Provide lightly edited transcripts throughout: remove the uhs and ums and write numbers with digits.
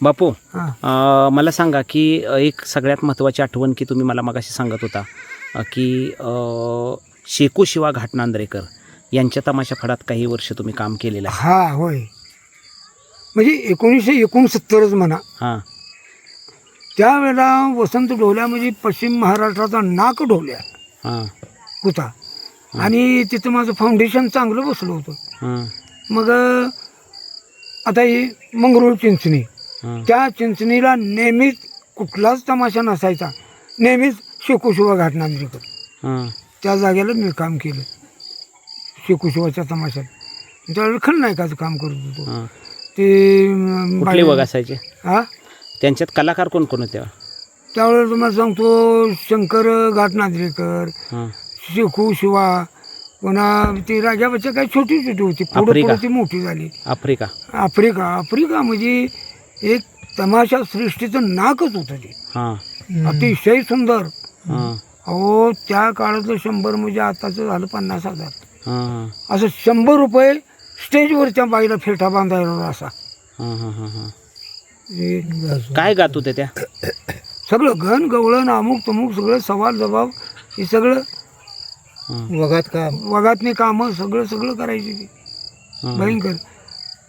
बापू मला सांगा की एक सगळ्यात महत्त्वाची आठवण की तुम्ही मला मगाशी सांगत होता की शेकू शिवा घाटनांद्रेकर यांच्या तमाशा फडात काही वर्ष तुम्ही काम केलेलं आहे. हा होय, म्हणजे 1969 म्हणा. हां त्यावेळेला वसंत ढोल्या म्हणजे पश्चिम महाराष्ट्राचा नाक ढोल्या हां होता आणि तिथं माझं फाउंडेशन चांगलं बसलं होतं. हां मग आता ही मंगरूळ चिंचणी, हां त्या चिंचणीला नेहमीच कुठलाच तमाशा नसायचा, नेहमीच शेकू शिवा घाटनांद्रेकर हां त्या जागेला मी काम केलं शेकू शिवाच्या तमाशात. त्यावेळेला खलनायकाचं काम करत होतो. हां. ते कुठले वग असायचे हा त्यांच्यात कलाकार कोण कोण होते? त्यावेळेला तुम्हाला सांगतो शंकर घाटनांद्रेकर, हां शेकू शिवा, पुन्हा ती राजाबाच्या काही छोटी छोटी होती, पुढे आफ्रिका. पुढे ती मोठी झाली. आफ्रिका. आफ्रिका म्हणजे एक तमाशा सृष्टीचं नाकच होतं ते, हां अतिशय सुंदर. हां अहो त्या काळातलं 100 म्हणजे आताचं झालं 50,000. हां असं 100 रुपये स्टेजवरच्या बाईला फेटा बांधायला असा. हां हां हां हां. हे काय गात होते त्या? सगळं गण गवळण अमुक तमुक सगळं सवाल जबाब हे सगळं वगातनी कामं सगळं सगळं करायची ती. भयंकर.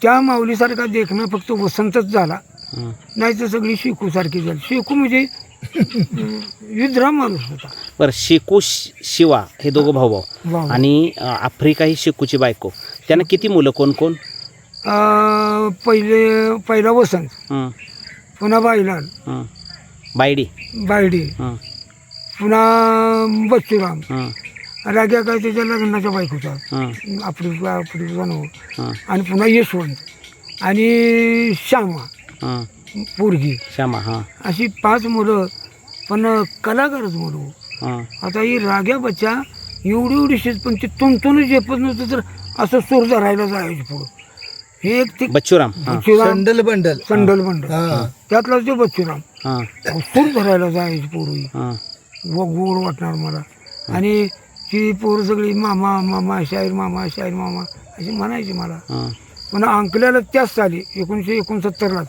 त्या माऊलीसारखा देखणं फक्त वसंतच झाला, नाही तर सगळी शेकूसारखी झाली. शेकू म्हणजे युद्धरा माणूस होता. बरं, शेकू शिवा हे दोघं भाऊ भाऊ. आणि आफ्रिका ही शेकूची बायको. त्यांना किती मुलं? कोण कोण? पहिला वसंत, हं, पुन्हा बाईलाल, हं. बायडी. बायडी, हं, पुन्हा बच्चूराम. हं, राग्या काय त्याच्या लग्नाच्या बायकोचा हं, आफ्रिका नव, हं, आणि पुन्हा यशवंत आणि श्यामा हं. पोरगी. श्यामा. हां अशी 5 मुलं, पण कलाकारच मुलं. हां आता ही राग्या बच्चा एवढीशीच, पण ती तुमतून झेपत नव्हतं तर असं सूर धरायला जायचं पुढं. हे एक ते बच्चूराम. हां संडल बंडल त्यातला ते बच्चूराम हां सूर धरायला जायची पोरं. हां गोड वाटणार मला. आणि ती पोरं सगळी मामा मामा शाहीर मामा शाहीर मामा अशी म्हणायची मला. हां पण अंकल्याला त्याच साली 1969लाच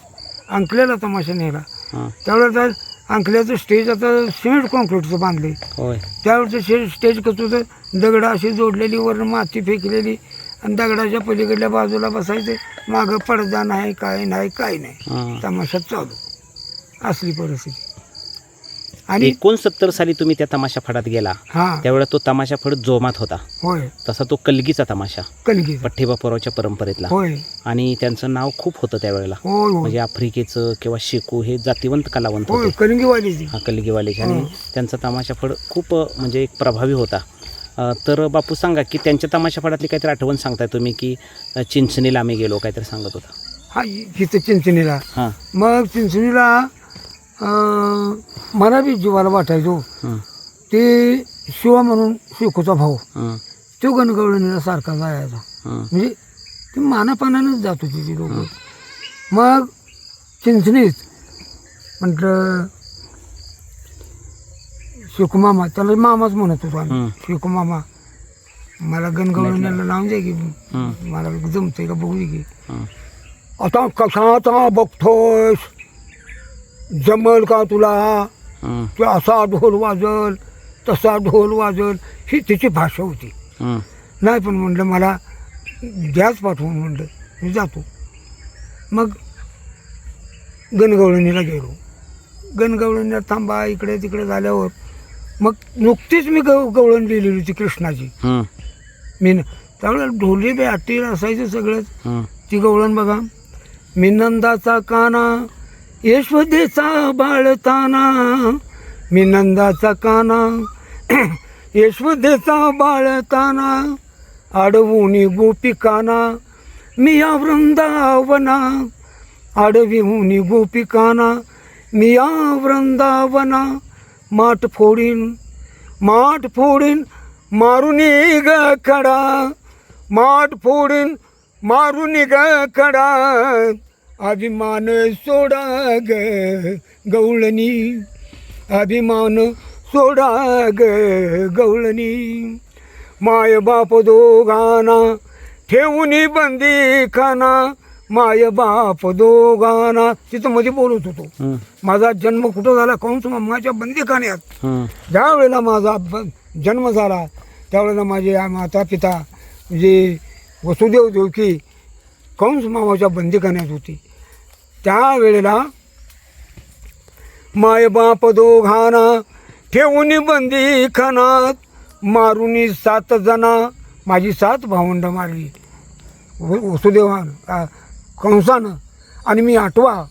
अंकल्याला तमाशा नेला. हां. त्यावेळेला अंकल्याचं स्टेज आता सिमेंट कॉन्क्रीटचं बांधले. होय. त्यावेळेचं स्टेज कसं होतं, दगडं अशी जोडलेली, वरून माती फेकलेली आणि दगडाच्या पलीकडल्या बाजूला बसायचे, मागं पडदा नाही, काय नाही, काय नाही. हां. तमाशा चालू असली परिस्थिती. आणि 69 साली तुम्ही त्या तमाशा फडात गेला. हां त्यावेळेला तो तमाशा फड जोमात होता. होय, तसा तो कलगीचा तमाशा, कणकी पठ्ठेबापूरावच्या परंपरेतला. होय आणि त्यांचं नाव खूप होतं त्यावेळेला. होय होय म्हणजे आफ्रिकेचं किंवा शेकू हे जातीवंत कलावंत होय होते. कणकीवालीची. हा कलगीवाले. आणि त्यांचा तमाशा फड खूप म्हणजे एक प्रभावी होता. तर बापू सांगा की त्यांच्या तमाशा फडातली काहीतरी आठवण सांगताय तुम्ही की चिंचणीला आम्ही गेलो काहीतरी सांगत होता. हा तिथं चिंचणीला. हां मग चिंचणीला मला बी जीवाला वाटायचो. हां ते शिवा म्हणून शेकूचा भाऊ, हां तो गणगवळणीला सारखा जायचा. हां म्हणजे ते मानापानानंच जात होती ती लोक. मग चिंचणीत म्हटलं शेकू मामा, त्याला मामाच म्हणत होतो आम्ही. शेकू मामा मला गणगवळणीला लावून द्या की, मला जमतंय का बघू दे की. आता कशाचा बघतोस, जमल का तुला, की असा ढोल वाजल तसा ढोल वाजल, ही तिची भाषा होती. नाही पण म्हणलं मला द्याच पाठवून, म्हणलं मी जातो. मग गणगवळणीला गेलो. गणगवळणीला थांबा इकडे तिकडे झाल्यावर मग नुकतीच मी गवळण लिहिलेली होती कृष्णाची. मी त्यावेळेला ढोली बे आटीर असायचं सगळंच. ती गवळण बघा. मी नंदाचा काना यशोदेचा बाळताना, मी नंदाचा काना यशोदेचा बाळताना, आडवूनी गोपिकाना मी या वृंदावना, आडविहुनी गोपिकाना मी या वृंदावना, माठ फोडीन मारुनी ग खडा, माठ फोडीन मारुनी ग खडा, अभिमान सोडा ग गवळणी, अभिमान सोडा ग गवळणी, माय बाप दोघांना ठेवूनी बंदी खाना, माय बाप दोघांना, तिथं मध्ये बोलत होतो. हं, माझा जन्म कुठं झाला, कंस मामाच्या बंदीखान्यात. हं, ज्या वेळेला माझा जन्म झाला त्यावेळेला माझे माता पिता जे वसुदेव देवकी कंस मामाच्या बंदीखान्यात होती. त्यावेळेला माय बाप दोघांना ठेवून बंदीखानात, मारून 7 जना, माझी 7 भावंड मारली वसुदेवानं कंसानं, आणि मी 8वा.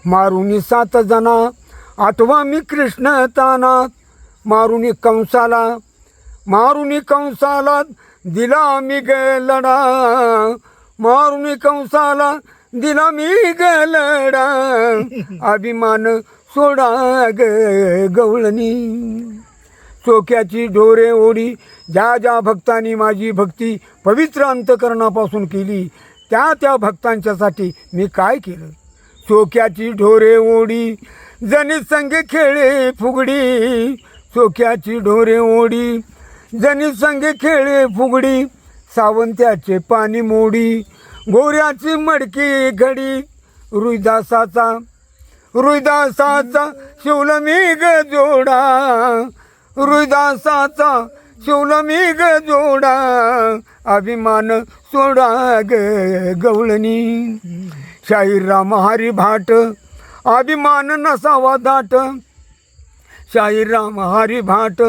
मारून 7 जना, 8वा मी कृष्ण तानात, मारून कंसाला दिला मी ग लढा, मारून कंसाला दिला मी ग लढा, अभिमान सोडा ग गवळणी. चोक्याची ढोरे ओढी, ज्या ज्या भक्तांनी माझी भक्ती पवित्र अंतकरणापासून केली त्या भक्तांच्यासाठी मी काय केलं. चोक्याची ढोरे ओढी, जनी संग खेळे फुगडी, चोक्याची ढोरे ओढी, जनी संग खेळे फुगडी, सावंत्याचे पाणी मोडी, गोऱ्याची मडकी घडी, रुईदासाचा शिवला मी ग जोडा, रुईदासाचा शिवला मी ग जोडा, अभिमान सोडा ग गवळणी. शाहीरराम हरी भाट, अभिमान नसावा दाट, शाहीरराम हरी भाट,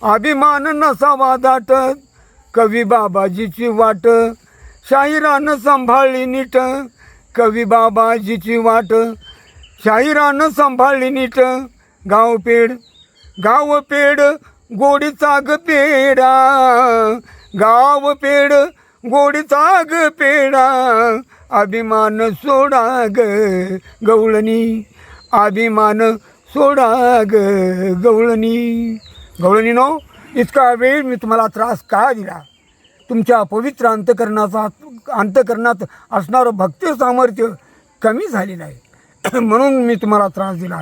अभिमान नसावा दाट, कवी बाबाजीची वाट, शाहिरानं सांभाळली नीट, कवी बाबाजीची वाट, शाहिरानं सांभाळली नीट, गाव पेड गोडीचा ग पेडा, गाव पेड गोडीचा ग पेडा, अभिमान सोडा ग गवळणी, अभिमान सोडा ग गवळणी. गवळणीनो, इतका वेळ मी तुम्हाला त्रास का दिला? तुमच्या पवित्र अंतकरणात असणारं भक्ती सामर्थ्य कमी झालेलं आहे म्हणून मी तुम्हाला त्रास दिला.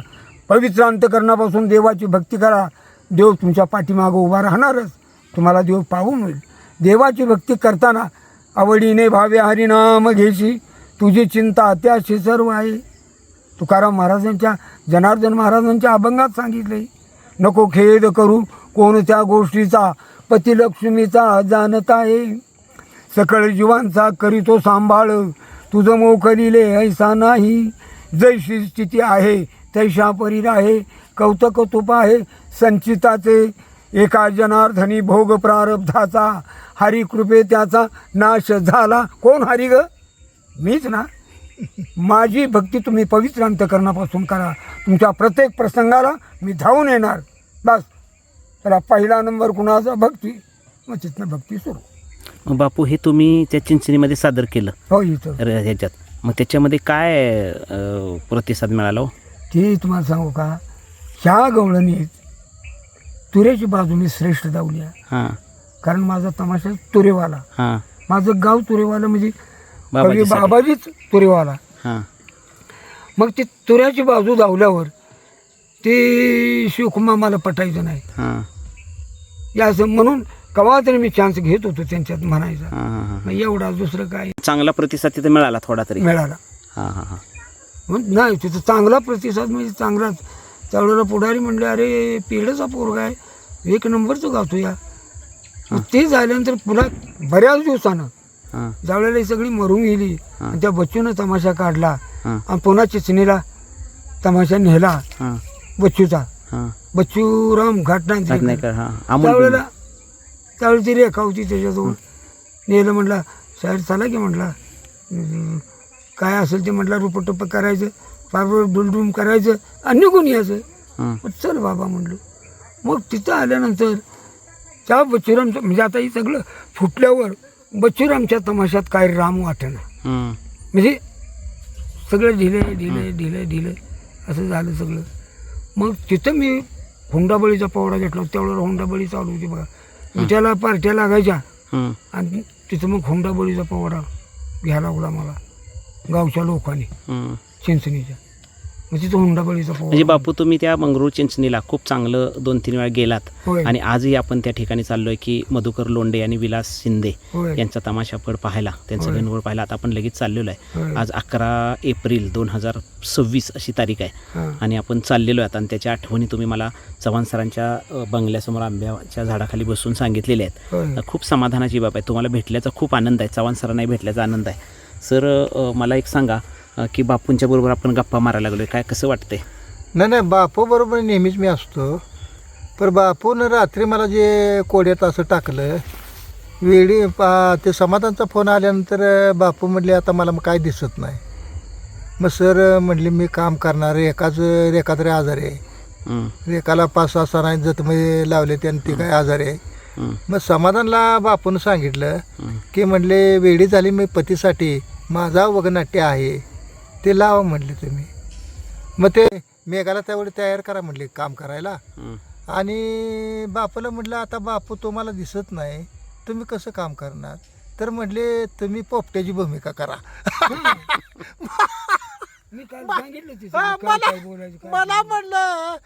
पवित्र अंतकरणापासून देवाची भक्ती करा, देव तुमच्या पाठीमागं उभा राहणारच, तुम्हाला देव पाहून होईल. देवाची भक्ती करताना आवडीने भावे हरिनाम घेशी, तुझी चिंता त्याशी सर्व आहे. तुकाराम महाराजांच्या, जनार्दन महाराजांच्या अभंगात सांगितले, नको खेद करू कोणत्या गोष्टीचा, पतिलक्ष्मीचा जाणत आहे, सकळ जीवांचा करीतो सांभाळ, तुझं मोकलीले ऐसा नाही, जैशी स्थिती आहे तैशा परी आहे, कौतक तुप आहे संचिताचे, एका जनार्दनी भोग प्रारब्धाचा, हरी कृपे त्याचा नाश झाला. कोण हरी ग? मीच ना. माझी भक्ती तुम्ही पवित्र अंतकरणापासून करा, तुमच्या प्रत्येक प्रसंगाला मी धावून येणार. बस त्याला पहिला नंबर कुणाचा? भक्ती. मग तिथनं भक्ती सुरू. मग बापू, हे तुम्ही त्या चिंचणीमध्ये सादर केलं हो इथं ह्याच्यात, मग त्याच्यामध्ये काय प्रतिसाद मिळाला? ते तुम्हाला सांगू का, ह्या गवळणीत तुऱ्याची बाजू मी श्रेष्ठ दावली आहे. हां, कारण माझा तमाशा तुरेवाला, हां, माझं गाव तुरेवाला, म्हणजे बाबाजीसाठी. बाबाजीच तुरेवाला. हां, मग ते तुऱ्याची बाजू धावल्यावर ते शिवकुमार मला पटायचं नाही. हां, या असं म्हणून कवा तरी मी चान्स घेत होतो त्यांच्यात म्हणायचा. हां, हां, हां. मग एवढा दुसरं काय चांगला प्रतिसाद तिथे मिळाला थोडा तरी? मिळाला. हां, हां, हां. मग नाही तिथं चांगला प्रतिसाद, म्हणजे चांगलाच. त्यावेळेला पुढारी म्हणले, अरे पेढचा पोरगा आहे, 1 नंबरचं गावतो या. मग ते झाल्यानंतर पुन्हा बऱ्याच दिवसानं हां, ज्यावेळेला ही सगळी मरून गेली आणि त्या बच्चूनं तमाशा काढला हां, आणि पुन्हा चिचणीला तमाशा नेला हां, बच्चूचा, हां. बच्चूराम घाटनांद्रेकर. घाटनांद्रेकर, हां. अमोल त्यावेळेला ती रेखा होती त्याच्याजवळ. नेलं, म्हटला शाहीर चला की, म्हटला काय असेल ते, म्हटलं रुपटप्प करायचं, फार डुलडुम करायचं आणि निघून यायचं. हां, मग चल बाबा म्हटलं. मग तिथं आल्यानंतर त्या बच्चूरामचं, म्हणजे आता हे सगळं फुटल्यावर बच्चूरामच्या तमाशात काय राम वाटेना, हं, म्हणजे सगळं ढिलं असं झालं सगळं. मग तिथं मी हुंडाबळीचा पावडा घेतला. त्यावेळेला हुंडाबळी चालू होती बघा, विट्याला पार्ट्या लागायच्या हं, आणि तिथं मग हुंडाबळीचा पावडा घ्यायला लागला मला गावच्या लोकांनी, हं. चिंचणीच्या. मग तिथं हुंडाबळीचा म्हणजे बापू तुम्ही त्या मंगरूळ चिंचणीला खूप चांगलं 2-3 वेळा गेलात होय आणि आजही आपण त्या ठिकाणी चाललोय की मधुकर लोंढे आणि विलास शिंदे होय यांचा तमाशाफड पाहायला, त्यांचं होय. गणगोळ पाहायला आता आपण लगेच चाललेलो आहे. होय. आज 11 एप्रिल 2026 अशी तारीख आहे हां. आणि आपण चाललेलो आहेत आणि त्याच्या आठवणी तुम्ही मला चव्हाण सरांच्या बंगल्यासमोर आंब्याच्या झाडाखाली बसून सांगितलेल्या आहेत. होय. खूप समाधानाची बाब आहे. तुम्हाला भेटल्याचा खूप आनंद आहे. चव्हाण सरांनाही भेटल्याचा आनंद आहे. सर मला एक सांगा की बापूंच्या बरोबर आपण गप्पा मारायला लागलोय, काय कसं वाटतंय? नाही बापू बरोबर नेहमीच मी असतो. पण बापून रात्री मला जे कोड्यात असं टाकलं वेळी ते समाधानचा फोन आल्यानंतर बापू म्हटले आता मला मग काय दिसत नाही. मग सर म्हटले मी काम करणार रेखा तरी आजार आहे. हं, रेखाला 5-6 सणांनी जखमी लावले त्यानं ती काय आजार आहे. हं, मग समाधानला बापून सांगितलं हं, की म्हटले वेळी झाली मी पतीसाठी माझा वगनाट्य आहे ते लावा म्हटले तुम्ही. मग ते मेघाला त्यावेळी तयार करा म्हटले काम करायला. हं. आणि बापूला म्हटलं आता बापू तुम्हाला दिसत नाही तुम्ही कसं काम करणार. तर म्हटले तुम्ही पोपट्याची भूमिका करा. मी काल सांगितलं तिथं, हा, काय काय बोलायचं काय मला म्हटलं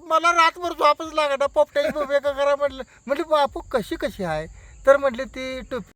मला रातभर झोपच लागला पोपट्याची भूमिका करा म्हटलं. म्हटलं बापू कशी आहे तर म्हटले ती टोपी